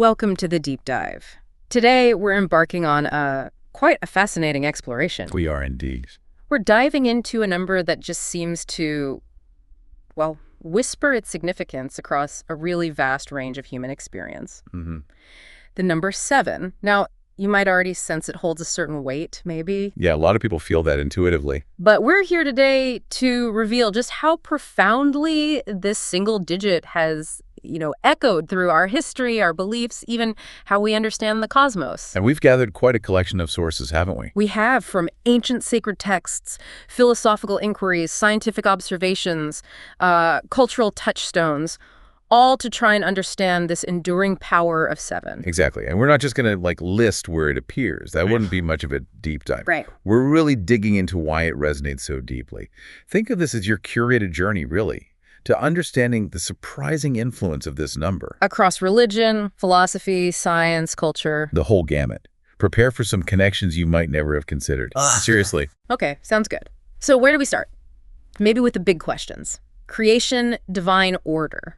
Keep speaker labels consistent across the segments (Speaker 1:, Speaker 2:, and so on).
Speaker 1: Welcome to the Deep Dive. Today, we're embarking on quite a fascinating exploration.
Speaker 2: We are indeed.
Speaker 1: We're diving into a number that just seems to, well, whisper its significance across a really vast range of human experience.
Speaker 2: Mm-hmm.
Speaker 1: The number 7. Now, you might already sense it holds a certain weight, maybe.
Speaker 2: Yeah, a lot of people feel that intuitively.
Speaker 1: But we're here today to reveal just how profoundly this single digit has, echoed through our history, our beliefs, even how we understand the cosmos.
Speaker 2: And we've gathered quite a collection of sources, haven't we?
Speaker 1: We have, from ancient sacred texts, philosophical inquiries, scientific observations, cultural touchstones, all to try and understand this enduring power of 7.
Speaker 2: Exactly. And we're not just going to list where it appears. That wouldn't be much of a deep dive.
Speaker 1: Right.
Speaker 2: We're really digging into why it resonates so deeply. Think of this as your curated journey, really, to understanding the surprising influence of this number.
Speaker 1: Across religion, philosophy, science, culture.
Speaker 2: The whole gamut. Prepare for some connections you might never have considered. Seriously.
Speaker 1: Okay, sounds good. So where do we start? Maybe with the big questions. Creation, divine order.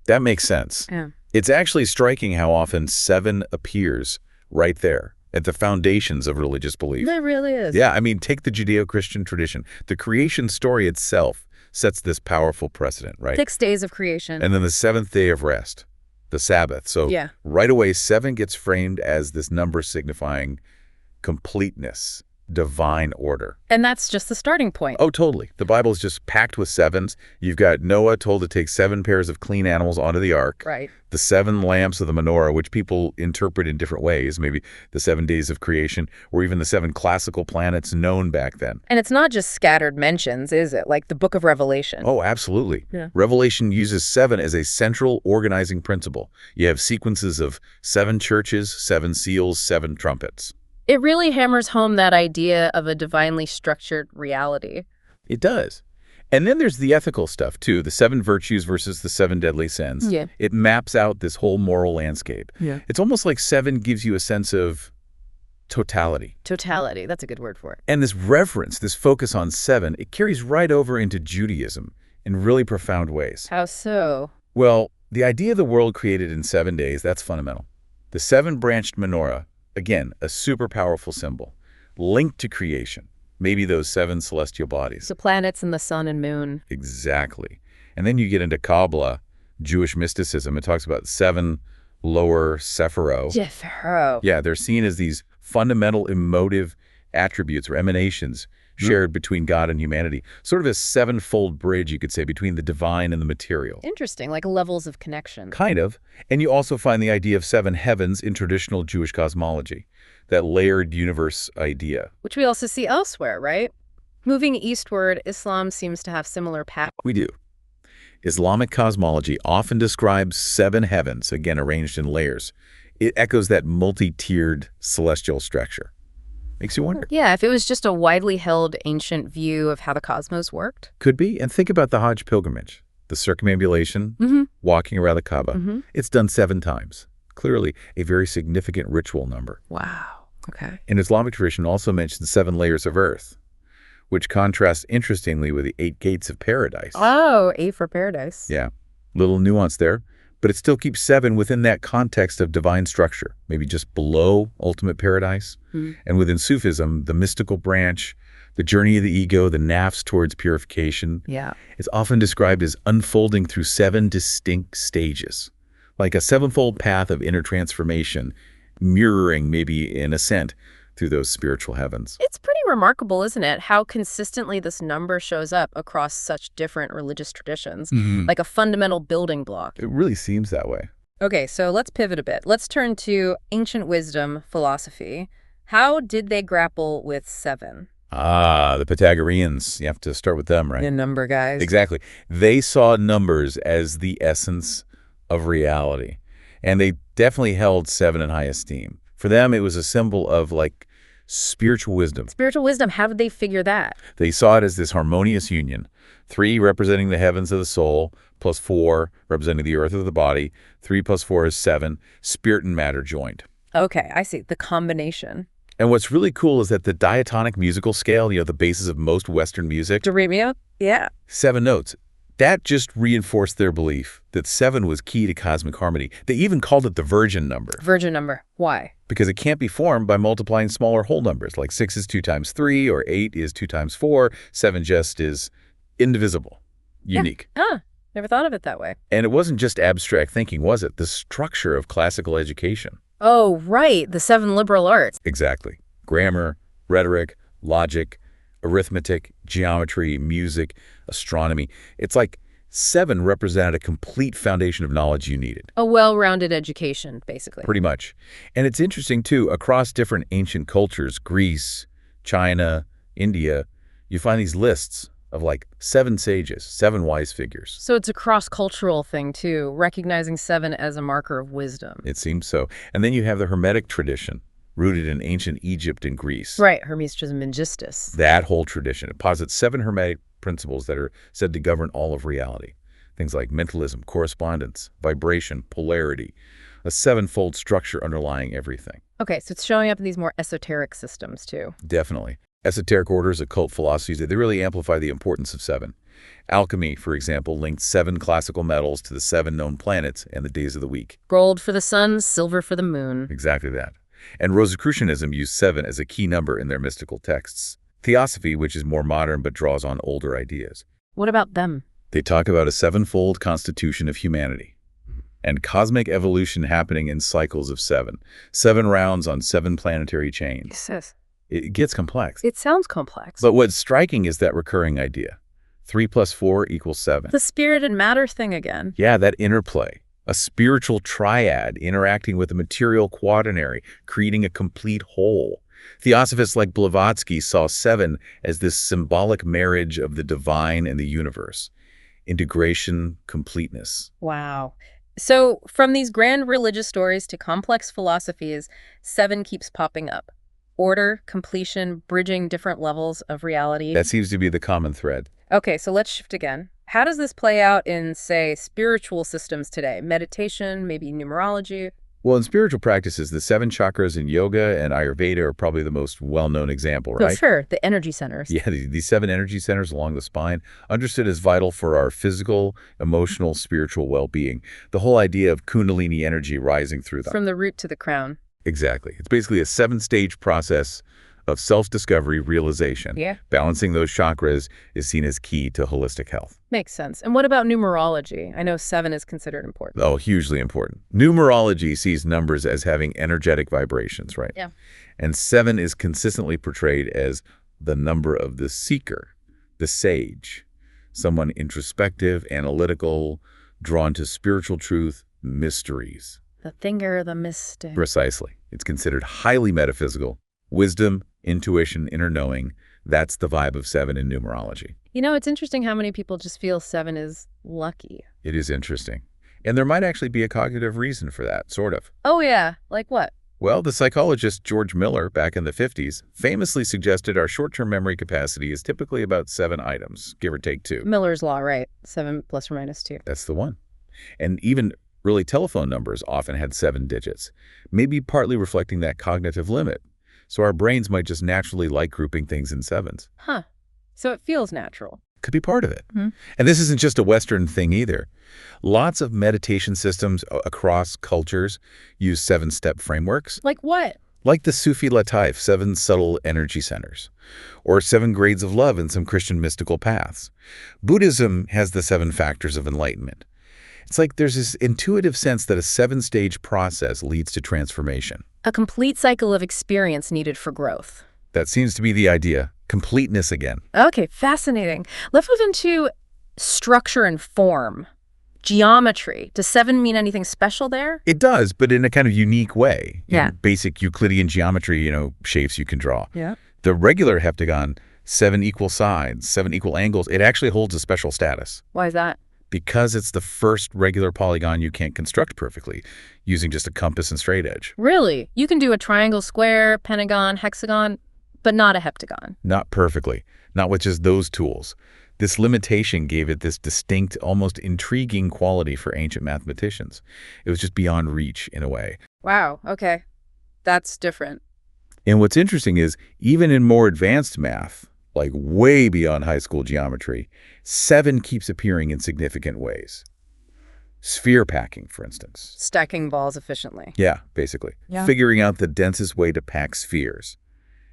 Speaker 2: That makes sense.
Speaker 1: Yeah.
Speaker 2: It's actually striking how often 7 appears right there at the foundations of religious belief.
Speaker 1: That really is.
Speaker 2: Yeah, I mean, take the Judeo-Christian tradition. The creation story itself sets this powerful precedent, right?
Speaker 1: 6 days of creation.
Speaker 2: And then the 7th day of rest, the Sabbath. So
Speaker 1: Yeah.
Speaker 2: right away, 7 gets framed as this number signifying completeness, divine order.
Speaker 1: And that's just the starting point.
Speaker 2: Oh, totally. The Bible is just packed with 7s. You've got Noah told to take 7 pairs of clean animals onto the ark.
Speaker 1: Right.
Speaker 2: The 7 lamps of the menorah, which people interpret in different ways, maybe the 7 days of creation, or even the 7 classical planets known back then.
Speaker 1: And it's not just scattered mentions, is it? Like the book of Revelation.
Speaker 2: Oh, absolutely.
Speaker 1: Yeah.
Speaker 2: Revelation uses 7 as a central organizing principle. You have sequences of 7 churches, 7 seals, 7 trumpets.
Speaker 1: It really hammers home that idea of a divinely structured reality.
Speaker 2: It does. And then there's the ethical stuff, too, the 7 virtues versus the 7 deadly sins.
Speaker 1: Yeah.
Speaker 2: It maps out this whole moral landscape.
Speaker 1: Yeah.
Speaker 2: It's almost like 7 gives you a sense of totality.
Speaker 1: Totality, that's a good word for it.
Speaker 2: And this reverence, this focus on 7, it carries right over into Judaism in really profound ways.
Speaker 1: How so?
Speaker 2: Well, the idea of the world created in 7 days, that's fundamental. The 7-branched menorah, again, a super powerful symbol, linked to creation, maybe those 7 celestial bodies.
Speaker 1: The planets and the sun and moon.
Speaker 2: Exactly. And then you get into Kabbalah, Jewish mysticism. It talks about 7 lower Sephirot.
Speaker 1: Jethro.
Speaker 2: Yeah, they're seen as these fundamental emotive attributes or emanations shared between God and humanity. Sort of a 7-fold bridge, you could say, between the divine and the material.
Speaker 1: Interesting, like levels of connection.
Speaker 2: Kind of. And you also find the idea of 7 heavens in traditional Jewish cosmology, that layered universe idea.
Speaker 1: Which we also see elsewhere, right? Moving eastward, Islam seems to have similar patterns.
Speaker 2: We do. Islamic cosmology often describes 7 heavens, again arranged in layers. It echoes that multi-tiered celestial structure. Makes you wonder.
Speaker 1: Yeah, if it was just a widely held ancient view of how the cosmos worked.
Speaker 2: Could be. And think about the Hajj pilgrimage, the circumambulation, walking around the Kaaba. It's done 7 times. Clearly a very significant ritual number.
Speaker 1: Wow. Okay.
Speaker 2: And Islamic tradition also mentions 7 layers of earth, which contrasts interestingly with the 8 gates of paradise.
Speaker 1: Oh, 8 for paradise.
Speaker 2: Yeah, little nuance there, but it still keeps 7 within that context of divine structure, maybe just below ultimate paradise. And within Sufism, the mystical branch, the journey of the ego, the nafs towards purification,
Speaker 1: Yeah.
Speaker 2: is often described as unfolding through 7 distinct stages, like a 7-fold path of inner transformation, mirroring maybe an ascent through those spiritual heavens.
Speaker 1: It's pretty remarkable, isn't it, how consistently this number shows up across such different religious traditions, like a fundamental building block.
Speaker 2: It really seems that way.
Speaker 1: Okay, so let's pivot a bit. Let's turn to ancient wisdom philosophy. How did they grapple with 7?
Speaker 2: Ah, the Pythagoreans. You have to start with them, right?
Speaker 1: The number guys.
Speaker 2: Exactly. They saw numbers as the essence of reality, and they definitely held 7 in high esteem. For them, it was a symbol of spiritual wisdom.
Speaker 1: Spiritual wisdom, how did they figure that?
Speaker 2: They saw it as this harmonious union. 3 representing the heavens of the soul, plus 4 representing the earth of the body. 3 plus 4 is 7, spirit and matter joined.
Speaker 1: Okay, I see. The combination.
Speaker 2: And what's really cool is that the diatonic musical scale, the basis of most Western music,
Speaker 1: Do re mi up? Yeah.
Speaker 2: 7 notes, That just reinforced their belief that 7 was key to cosmic harmony. They even called it the virgin number
Speaker 1: Virgin number. Why?
Speaker 2: because it can't be formed by multiplying smaller whole numbers, like 6 is 2 times 3, or 8 is 2 times 4. 7 just is indivisible, unique.
Speaker 1: Huh. Never thought of it that way.
Speaker 2: And it wasn't just abstract thinking, was it? The structure of classical education.
Speaker 1: Oh, right. The 7 liberal arts.
Speaker 2: Exactly. Grammar, rhetoric, logic, arithmetic, geometry, music, astronomy. It's like 7 represented a complete foundation of knowledge you needed.
Speaker 1: A well-rounded education, basically.
Speaker 2: Pretty much. And it's interesting, too, across different ancient cultures, Greece, China, India, you find these lists of like 7 sages, 7 wise figures.
Speaker 1: So it's a cross-cultural thing, too, recognizing 7 as a marker of wisdom.
Speaker 2: It seems so. And then you have the Hermetic tradition, rooted in ancient Egypt and Greece.
Speaker 1: Right, Hermes Trismegistus.
Speaker 2: That whole tradition. It posits 7 Hermetic principles that are said to govern all of reality. Things like mentalism, correspondence, vibration, polarity, a 7-fold structure underlying everything.
Speaker 1: Okay, so it's showing up in these more esoteric systems, too.
Speaker 2: Definitely. Esoteric orders, occult philosophies, they really amplify the importance of 7. Alchemy, for example, linked 7 classical metals to the 7 known planets and the days of the week.
Speaker 1: Gold for the sun, silver for the moon.
Speaker 2: Exactly that. And Rosicrucianism used 7 as a key number in their mystical texts. Theosophy, which is more modern but draws on older ideas.
Speaker 1: What about them?
Speaker 2: They talk about a 7-fold constitution of humanity and cosmic evolution happening in cycles of 7. 7 rounds on 7 planetary chains.
Speaker 1: Sis.
Speaker 2: It gets complex.
Speaker 1: It sounds complex.
Speaker 2: But what's striking is that recurring idea. 3 plus 4 equals 7.
Speaker 1: The spirit and matter thing again.
Speaker 2: Yeah, that interplay. A spiritual triad interacting with a material quaternary, creating a complete whole. Theosophists like Blavatsky saw 7 as this symbolic marriage of the divine and the universe. Integration, completeness.
Speaker 1: Wow. So from these grand religious stories to complex philosophies, 7 keeps popping up. Order, completion, bridging different levels of reality.
Speaker 2: That seems to be the common thread.
Speaker 1: Okay, so let's shift again. How does this play out in, say, spiritual systems today? Meditation, maybe numerology?
Speaker 2: Well, in spiritual practices, the 7 chakras in yoga and Ayurveda are probably the most well-known example,
Speaker 1: Oh,
Speaker 2: right?
Speaker 1: sure, the energy centers.
Speaker 2: Yeah, these 7 energy centers along the spine, understood as vital for our physical, emotional, spiritual well-being. The whole idea of Kundalini energy rising through them.
Speaker 1: From the root to the crown.
Speaker 2: Exactly. It's basically a 7-stage process of self-discovery, realization.
Speaker 1: Yeah.
Speaker 2: Balancing those chakras is seen as key to holistic health.
Speaker 1: Makes sense. And what about numerology? I know 7 is considered important.
Speaker 2: Oh, hugely important. Numerology sees numbers as having energetic vibrations, right?
Speaker 1: Yeah.
Speaker 2: And 7 is consistently portrayed as the number of the seeker, the sage, someone introspective, analytical, drawn to spiritual truth, mysteries.
Speaker 1: The thinker, the mystic.
Speaker 2: Precisely. It's considered highly metaphysical. Wisdom, intuition, inner knowing, that's the vibe of 7 in numerology.
Speaker 1: You know, it's interesting how many people just feel 7 is lucky.
Speaker 2: It is interesting. And there might actually be a cognitive reason for that, sort of.
Speaker 1: Oh, yeah. Like what?
Speaker 2: Well, the psychologist George Miller, back in the 50s, famously suggested our short-term memory capacity is typically about 7 items, give or take 2.
Speaker 1: Miller's Law, right? 7 plus or minus 2.
Speaker 2: That's the one. And even early telephone numbers often had 7 digits, maybe partly reflecting that cognitive limit. So our brains might just naturally like grouping things in 7s.
Speaker 1: Huh. So it feels natural.
Speaker 2: Could be part of it.
Speaker 1: Mm-hmm.
Speaker 2: And this isn't just a Western thing either. Lots of meditation systems across cultures use 7-step frameworks.
Speaker 1: Like what?
Speaker 2: Like the Sufi Lataif, 7 subtle energy centers, or 7 grades of love in some Christian mystical paths. Buddhism has the 7 factors of enlightenment. It's like there's this intuitive sense that a 7-stage process leads to transformation.
Speaker 1: A complete cycle of experience needed for growth.
Speaker 2: That seems to be the idea. Completeness again.
Speaker 1: Okay, fascinating. Let's move into structure and form. Geometry. Does 7 mean anything special there?
Speaker 2: It does, but in a kind of unique way.
Speaker 1: Yeah.
Speaker 2: In basic Euclidean geometry, shapes you can draw.
Speaker 1: Yeah.
Speaker 2: The regular heptagon, 7 equal sides, 7 equal angles, it actually holds a special status.
Speaker 1: Why is that?
Speaker 2: Because it's the first regular polygon you can't construct perfectly using just a compass and straight edge.
Speaker 1: Really? You can do a triangle, square, pentagon, hexagon, but not a heptagon.
Speaker 2: Not perfectly. Not with just those tools. This limitation gave it this distinct, almost intriguing quality for ancient mathematicians. It was just beyond reach in a way.
Speaker 1: Wow, okay. That's different.
Speaker 2: And what's interesting is, even in more advanced math, like way beyond high school geometry, 7 keeps appearing in significant ways. Sphere packing, for instance.
Speaker 1: Stacking balls efficiently.
Speaker 2: Yeah, basically.
Speaker 1: Yeah.
Speaker 2: Figuring out the densest way to pack spheres.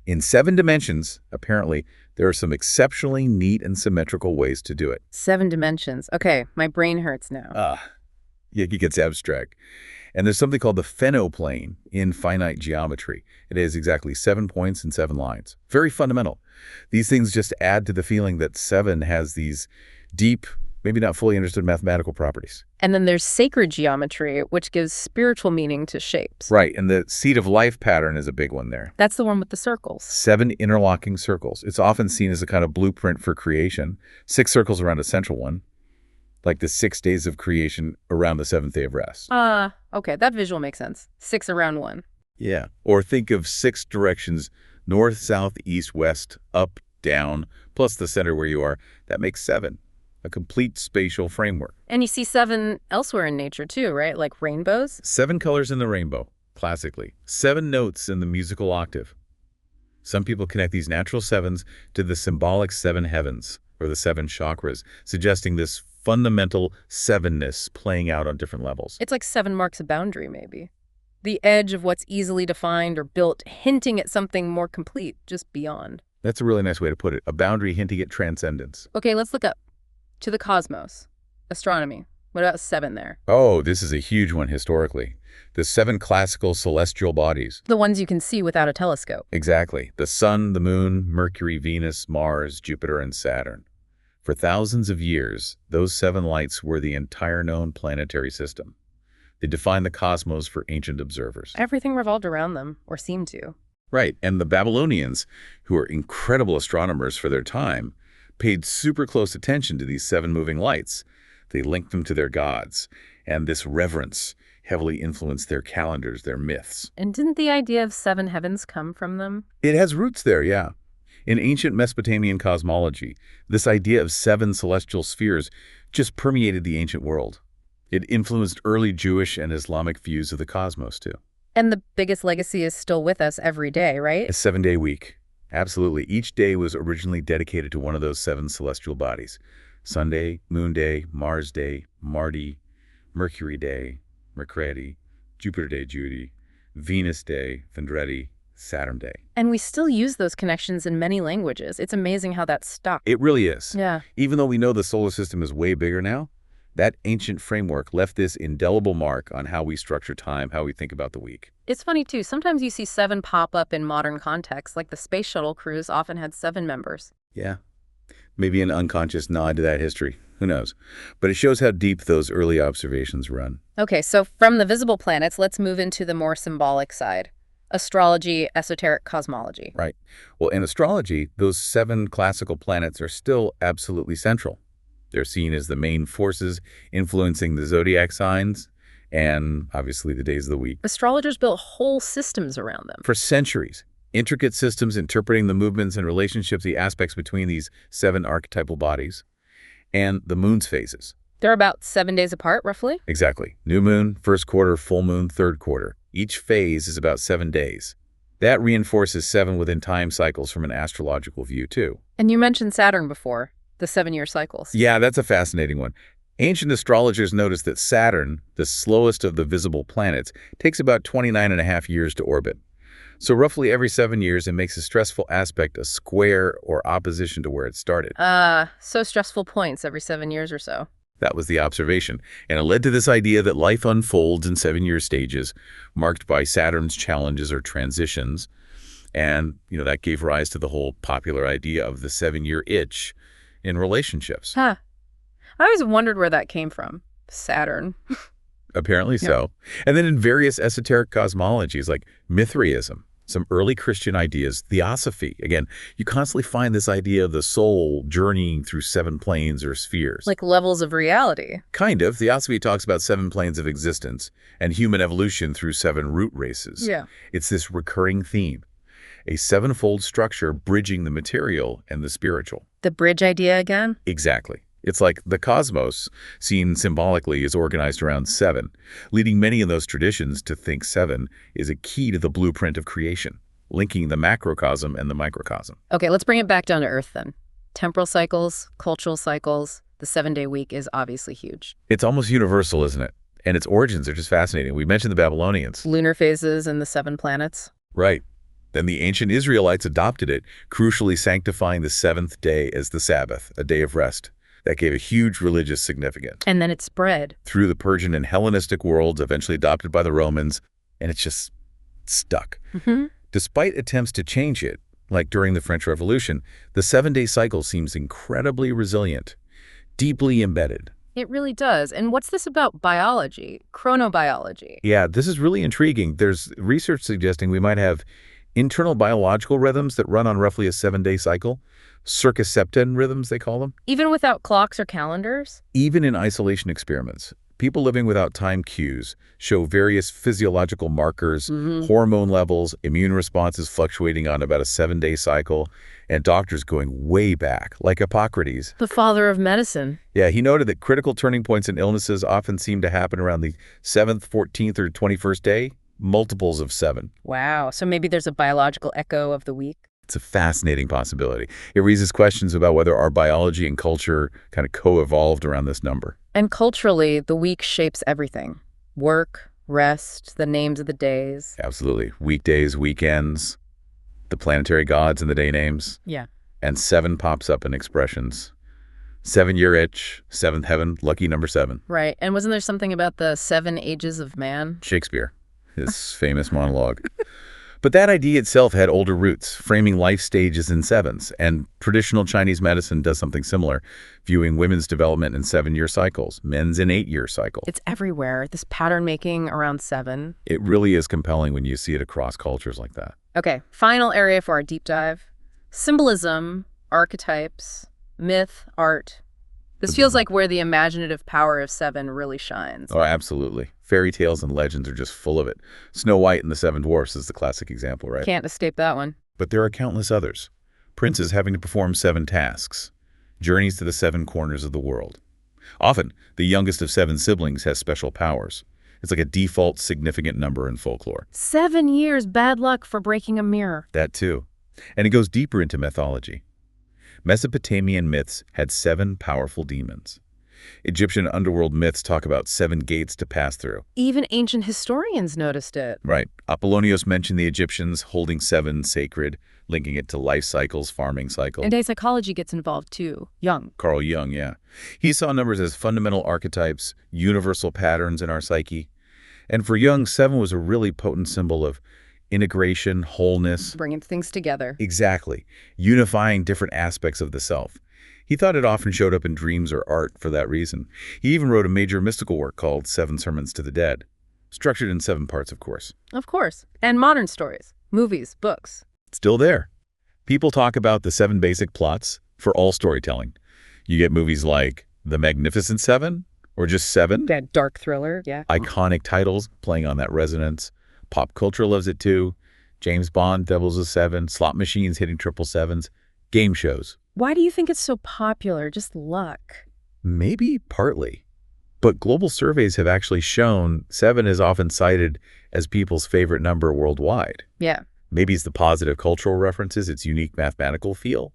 Speaker 2: In 7 dimensions, apparently, there are some exceptionally neat and symmetrical ways to do it.
Speaker 1: 7 dimensions. Okay, my brain hurts now.
Speaker 2: Yeah, it gets abstract. And there's something called the phenoplane in finite geometry. It has exactly 7 points and 7 lines. Very fundamental. These things just add to the feeling that 7 has these deep, maybe not fully understood mathematical properties.
Speaker 1: And then there's sacred geometry, which gives spiritual meaning to shapes.
Speaker 2: Right, and the seed of life pattern is a big one there.
Speaker 1: That's the one with the circles.
Speaker 2: 7 interlocking circles. It's often seen as a kind of blueprint for creation. 6 circles around a central one, like the 6 days of creation around the 7th day of rest.
Speaker 1: Okay, that visual makes sense. 6 around 1.
Speaker 2: Yeah, or think of 6 directions, north, south, east, west, up, down, plus the center where you are. That makes 7. A complete spatial framework.
Speaker 1: And you see 7 elsewhere in nature too, right? Like rainbows?
Speaker 2: 7 colors in the rainbow, classically. 7 notes in the musical octave. Some people connect these natural 7s to the symbolic 7 heavens, or the 7 chakras, suggesting this fundamental 7-ness playing out on different levels.
Speaker 1: It's like 7 marks a boundary, maybe. The edge of what's easily defined or built, hinting at something more complete, just beyond.
Speaker 2: That's a really nice way to put it. A boundary hinting at transcendence.
Speaker 1: Okay, let's look up. To the cosmos. Astronomy. What about 7 there?
Speaker 2: Oh, this is a huge one historically. The 7 classical celestial bodies.
Speaker 1: The ones you can see without a telescope.
Speaker 2: Exactly. The Sun, the Moon, Mercury, Venus, Mars, Jupiter, and Saturn. For thousands of years, those 7 lights were the entire known planetary system. They defined the cosmos for ancient observers.
Speaker 1: Everything revolved around them, or seemed to.
Speaker 2: Right, and the Babylonians, who were incredible astronomers for their time, paid super close attention to these 7 moving lights. They linked them to their gods, and this reverence heavily influenced their calendars, their myths.
Speaker 1: And didn't the idea of 7 heavens come from them?
Speaker 2: It has roots there, yeah. In ancient Mesopotamian cosmology, this idea of 7 celestial spheres just permeated the ancient world. It influenced early Jewish and Islamic views of the cosmos, too.
Speaker 1: And the biggest legacy is still with us every day, right?
Speaker 2: A 7-day week. Absolutely. Each day was originally dedicated to one of those 7 celestial bodies. Sunday, Moon Day, Mars Day, Mardi, Mercury Day, Mercredi, Jupiter Day, Judy, Venus Day, Vendredi, Saturn Day.
Speaker 1: And we still use those connections in many languages. It's amazing how that's stuck.
Speaker 2: It really is.
Speaker 1: Yeah.
Speaker 2: Even though we know the solar system is way bigger now, that ancient framework left this indelible mark on how we structure time, how we think about the week.
Speaker 1: It's funny, too. Sometimes you see 7 pop up in modern contexts, like the space shuttle crews often had 7 members.
Speaker 2: Yeah. Maybe an unconscious nod to that history. Who knows? But it shows how deep those early observations run.
Speaker 1: Okay, so from the visible planets, let's move into the more symbolic side. Astrology, esoteric cosmology.
Speaker 2: Right. Well, in astrology, those 7 classical planets are still absolutely central. They're seen as the main forces influencing the zodiac signs and, obviously, the days of the week.
Speaker 1: Astrologers built whole systems around them.
Speaker 2: For centuries, intricate systems interpreting the movements and relationships, the aspects between these 7 archetypal bodies, and the moon's phases.
Speaker 1: They're about 7 days apart, roughly?
Speaker 2: Exactly. New moon, first quarter, full moon, third quarter. Each phase is about 7 days. That reinforces 7 within time cycles from an astrological view, too.
Speaker 1: And you mentioned Saturn before. The 7-year cycles.
Speaker 2: Yeah, that's a fascinating one. Ancient astrologers noticed that Saturn, the slowest of the visible planets, takes about 29.5 years to orbit. So roughly every 7 years, it makes a stressful aspect a square or opposition to where it started.
Speaker 1: So stressful points every 7 years or so.
Speaker 2: That was the observation, and it led to this idea that life unfolds in 7-year stages, marked by Saturn's challenges or transitions. And, that gave rise to the whole popular idea of the 7-year itch in relationships.
Speaker 1: Huh. I always wondered where that came from. Saturn.
Speaker 2: Apparently so. And then in various esoteric cosmologies like Mithraism, some early Christian ideas, theosophy. Again, you constantly find this idea of the soul journeying through 7 planes or spheres.
Speaker 1: Like levels of reality.
Speaker 2: Kind of. Theosophy talks about 7 planes of existence and human evolution through 7 root races.
Speaker 1: Yeah.
Speaker 2: It's this recurring theme. A 7-fold structure bridging the material and the spiritual.
Speaker 1: The bridge idea again?
Speaker 2: Exactly. It's like the cosmos, seen symbolically, is organized around 7, leading many in those traditions to think 7 is a key to the blueprint of creation. linking the macrocosm and the microcosm.
Speaker 1: Okay, let's bring it back down to Earth then. Temporal cycles, cultural cycles, the 7-day week is obviously huge.
Speaker 2: It's almost universal, isn't it? And its origins are just fascinating. We mentioned the Babylonians.
Speaker 1: Lunar phases and the 7 planets.
Speaker 2: Right. Then the ancient Israelites adopted it, crucially sanctifying the 7th day as the Sabbath, a day of rest. That gave a huge religious significance.
Speaker 1: And then it spread.
Speaker 2: Through the Persian and Hellenistic worlds, eventually adopted by the Romans, and it's just stuck. Despite attempts to change it, like during the French Revolution, the 7-day cycle seems incredibly resilient, deeply embedded.
Speaker 1: It really does. And what's this about biology, chronobiology?
Speaker 2: Yeah, this is really intriguing. There's research suggesting we might have internal biological rhythms that run on roughly a 7-day cycle, circumceptan rhythms, they call them.
Speaker 1: Even without clocks or calendars?
Speaker 2: Even in isolation experiments, people living without time cues show various physiological markers, hormone levels, immune responses fluctuating on about a 7-day cycle, and doctors going way back, like Hippocrates.
Speaker 1: The father of medicine.
Speaker 2: Yeah, he noted that critical turning points in illnesses often seem to happen around the 7th, 14th, or 21st day, multiples of 7.
Speaker 1: Wow. So maybe there's a biological echo of the week?
Speaker 2: It's a fascinating possibility. It raises questions about whether our biology and culture kind of co-evolved around this number.
Speaker 1: And culturally, the week shapes everything. Work, rest, the names of the days.
Speaker 2: Absolutely. Weekdays, weekends, the planetary gods and the day names.
Speaker 1: Yeah.
Speaker 2: And 7 pops up in expressions. 7-year itch, 7th heaven, lucky number 7.
Speaker 1: Right. And wasn't there something about the 7 ages of man?
Speaker 2: Shakespeare, his famous monologue. But that idea itself had older roots, framing life stages in 7s, and traditional Chinese medicine does something similar, viewing women's development in 7-year cycles, men's in 8-year cycles.
Speaker 1: It's everywhere, this pattern making around 7.
Speaker 2: It really is compelling when you see it across cultures like that.
Speaker 1: Okay, final area for our deep dive. Symbolism, archetypes, myth, art. This feels like where the imaginative power of 7 really shines.
Speaker 2: Oh, absolutely. Fairy tales and legends are just full of it. Snow White and the 7 Dwarfs is the classic example, right?
Speaker 1: Can't escape that one.
Speaker 2: But there are countless others. Princes having to perform 7 tasks. Journeys to the 7 corners of the world. Often, the youngest of 7 siblings has special powers. It's like a default significant number in folklore.
Speaker 1: 7 years bad luck for breaking a mirror.
Speaker 2: That too. And it goes deeper into mythology. Mesopotamian myths had 7 powerful demons. Egyptian underworld myths talk about 7 gates to pass through.
Speaker 1: Even ancient historians noticed it.
Speaker 2: Right. Apollonios mentioned the Egyptians holding 7 sacred, linking it to life cycles, farming cycles.
Speaker 1: And psychology gets involved too. Jung.
Speaker 2: Carl Jung, yeah. He saw numbers as fundamental archetypes, universal patterns in our psyche. And for Jung, 7 was a really potent symbol of integration, wholeness.
Speaker 1: Bringing things together.
Speaker 2: Exactly. Unifying different aspects of the self. He thought it often showed up in dreams or art for that reason. He even wrote a major mystical work called 7 Sermons to the Dead, structured in 7 parts, of course.
Speaker 1: Of course. And modern stories, movies, books.
Speaker 2: Still there. People talk about the 7 basic plots for all storytelling. You get movies like The Magnificent Seven or just 7.
Speaker 1: That dark thriller, yeah.
Speaker 2: Iconic titles playing on that resonance. Pop culture loves it too. James Bond, Doubles of 7, slot machines hitting 777s, game shows.
Speaker 1: Why do you think it's so popular? Just luck?
Speaker 2: Maybe partly. But global surveys have actually shown 7 is often cited as people's favorite number worldwide.
Speaker 1: Yeah.
Speaker 2: Maybe it's the positive cultural references, its unique mathematical feel.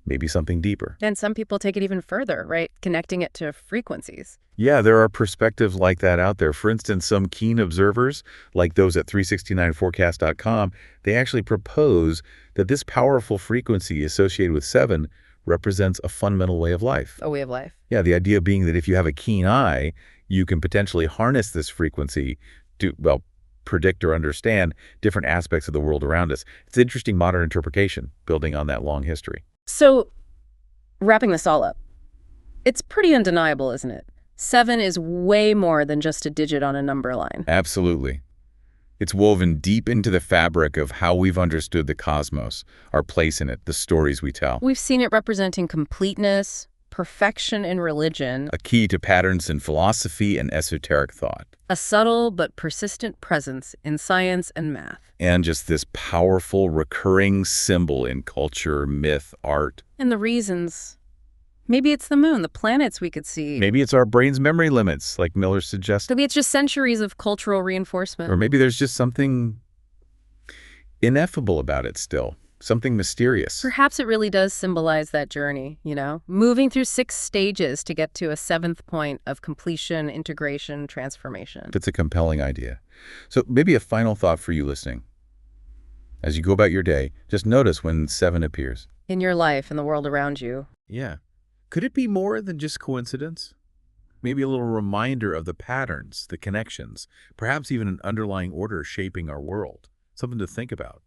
Speaker 2: Maybe something deeper.
Speaker 1: And some people take it even further, right? Connecting it to frequencies.
Speaker 2: Yeah, there are perspectives like that out there. For instance, some keen observers, like those at 369forecast.com, they actually propose that this powerful frequency associated with 7 represents a fundamental way of life.
Speaker 1: A way of life.
Speaker 2: Yeah, the idea being that if you have a keen eye, you can potentially harness this frequency to, well, predict or understand different aspects of the world around us. It's an interesting modern interpretation, building on that long history.
Speaker 1: So, wrapping this all up, it's pretty undeniable, isn't it? 7 is way more than just a digit on a number line.
Speaker 2: Absolutely. It's woven deep into the fabric of how we've understood the cosmos, our place in it, the stories we tell.
Speaker 1: We've seen it representing completeness, perfection in religion,
Speaker 2: A key to patterns in philosophy and esoteric thought.
Speaker 1: a subtle but persistent presence in science and math.
Speaker 2: And just this powerful, recurring symbol in culture, myth, art.
Speaker 1: And the reasons, maybe it's the moon, the planets we could see.
Speaker 2: Maybe it's our brain's memory limits, like Miller suggested.
Speaker 1: Maybe it's just centuries of cultural reinforcement.
Speaker 2: Or maybe there's just something ineffable about it still, something mysterious.
Speaker 1: Perhaps it really does symbolize that journey, moving through 6 stages to get to a 7th point of completion, integration, transformation.
Speaker 2: That's a compelling idea. So maybe a final thought for you listening. As you go about your day, just notice when 7 appears.
Speaker 1: In your life, in the world around you.
Speaker 3: Yeah. Could it be more than just coincidence? Maybe a little reminder of the patterns, the connections, perhaps even an underlying order shaping our world. Something to think about.